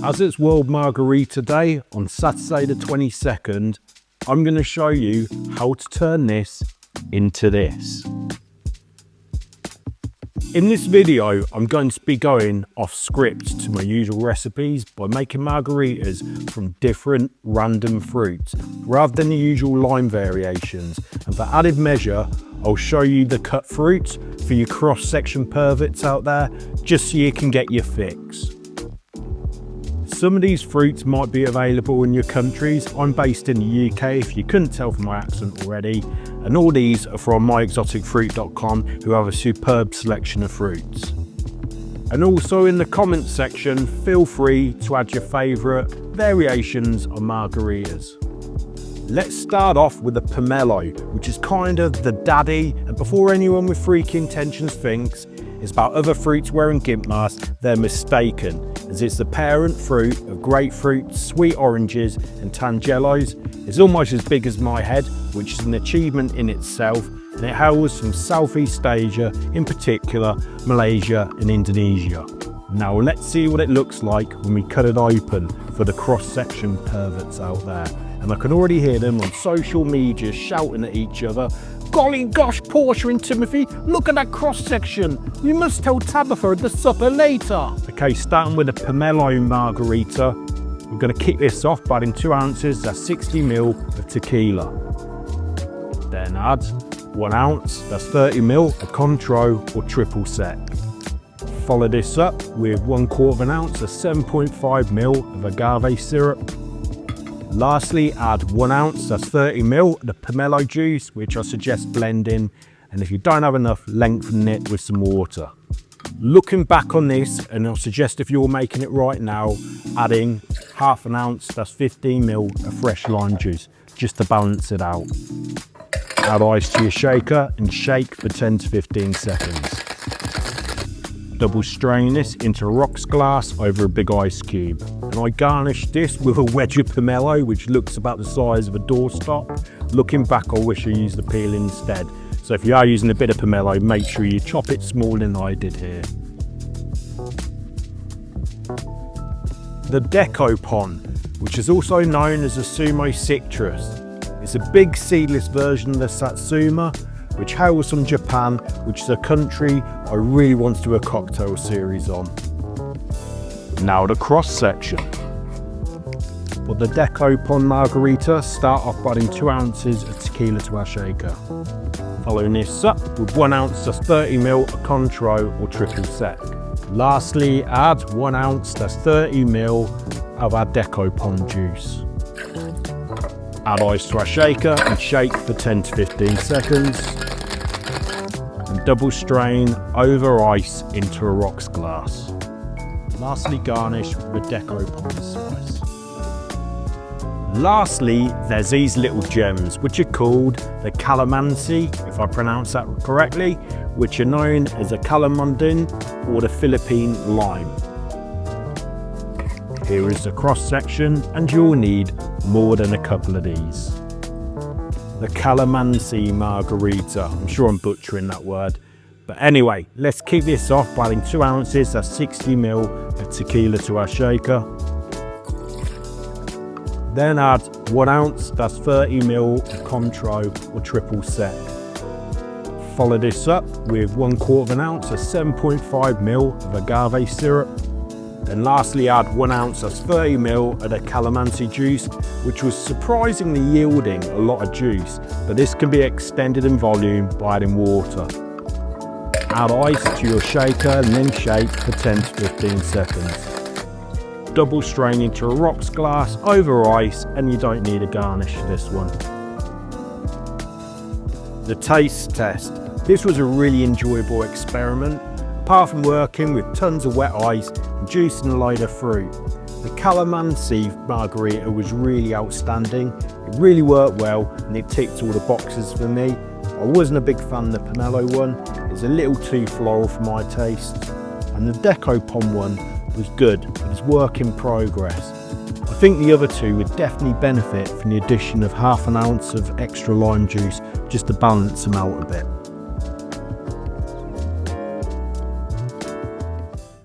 As it's World Margarita Day on Saturday the 22nd, I'm going to show you how to turn this into this. In this video, I'm going to be going off script to my usual recipes by making margaritas from different random fruits, rather than the usual lime variations. And for added measure, I'll show you the cut fruit for your cross-section perverts out there, just so you can get your fix. Some of these fruits might be available in your countries. I'm based in the UK, if you couldn't tell from my accent already, and all these are from myexoticfruit.com, who have a superb selection of fruits. And also in the comments section, feel free to add your favourite variations on margaritas. Let's start off with the pomelo, which is kind of the daddy, and before anyone with freaky intentions thinks it's about other fruits wearing gimp masks, they're mistaken, as it's the parent fruit of grapefruit, sweet oranges and tangelos. It's almost as big as my head, which is an achievement in itself, and it hails from Southeast Asia, in particular Malaysia and Indonesia. Now let's see what it looks like when we cut it open for the cross-section perverts out there. And I can already hear them on social media shouting at each other, "Golly gosh, Portia and Timothy, look at that cross-section. You must tell Tabitha at the supper later." Okay, starting with the Pomelo Margarita, we're going to kick this off by adding 2 ounces, that's 60 ml of tequila. Then add 1 ounce, that's 30 ml of Contro or triple sec. Follow this up with 1/4 ounce, that's 7.5 ml of agave syrup. Lastly, add 1 ounce, that's 30 ml of the pomelo juice, which I suggest blending, and if you don't have enough, lengthen it with some water. Looking back on this, and I'll suggest if you're making it right now, adding 1/2 ounce, that's 15 ml of fresh lime juice, just to balance it out. Add ice to your shaker and shake for 10 to 15 seconds. Double strain this into a rocks glass over a big ice cube. And I garnished this with a wedge of pomelo, which looks about the size of a doorstop. Looking back, I wish I used the peel instead. So if you are using a bit of pomelo, make sure you chop it smaller than I did here. The Nekopan, which is also known as a sumo citrus. It's a big seedless version of the satsuma, which hails from Japan, which is a country I really want to do a cocktail series on. Now the cross section. For the Nekopan Margarita, start off by adding 2 ounces of tequila to our shaker. Following this up with 1 ounce, that's 30 ml of Contro or triple sec. Lastly, add 1 ounce, that's 30 ml of our Nekopan juice. Add ice to our shaker and shake for 10 to 15 seconds. And double strain over ice into a rocks glass. Lastly, garnish with a Nekopan slice. Lastly, there's these little gems, which are called the Calamansi, if I pronounce that correctly, which are known as a Calamansi or the Philippine lime. Here is the cross section, and you'll need more than a couple of these. The Calamansi Margarita, I'm sure I'm butchering that word. But anyway, let's kick this off by adding 2 ounces, that's 60 ml of tequila to our shaker. Then add 1 ounce, that's 30 ml of Contro or triple sec. Follow this up with 1/4 ounce, that's 7.5 ml of agave syrup. Then lastly, add 1 ounce, that's 30 ml of the Calamansi juice, which was surprisingly yielding a lot of juice, but this can be extended in volume by adding water. Add ice to your shaker and then shake for 10 to 15 seconds. Double strain into a rocks glass over ice, and you don't need a garnish for this one. The taste test. This was a really enjoyable experiment. Apart from working with tons of wet ice and juicing a load of fruit, the Calamansi Margarita was really outstanding. It really worked well and it ticked all the boxes for me. I wasn't a big fan of the pomelo one. It's a little too floral for my taste. And the Nekopan one was good, but it's work in progress. I think the other two would definitely benefit from the addition of 1/2 ounce of extra lime juice just to balance them out a bit.